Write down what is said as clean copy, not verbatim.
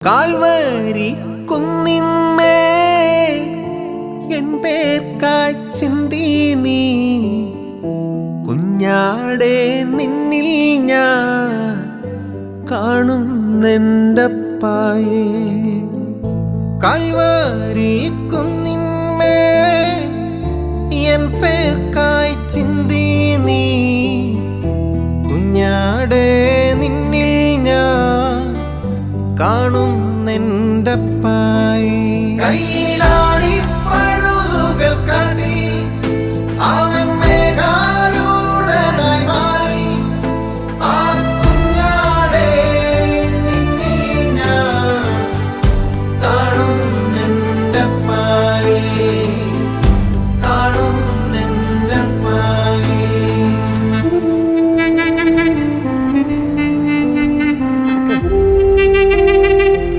Calvary കുന്നിന്മേ N പേർക്കായി ചിന്തി നീ കുഞ്ഞാടെ നിന്നിൽ ഞാൻ കാണുന്നെൻ്റപ്പായേ. കാൽവരി കുന്നിന്മേ എൻ പേർക്കായി ചിന്തി നീ കുഞ്ഞാടെ നിന്നിൽ ഞാൻ കാണുന്നെൻ്റപ്പായേ.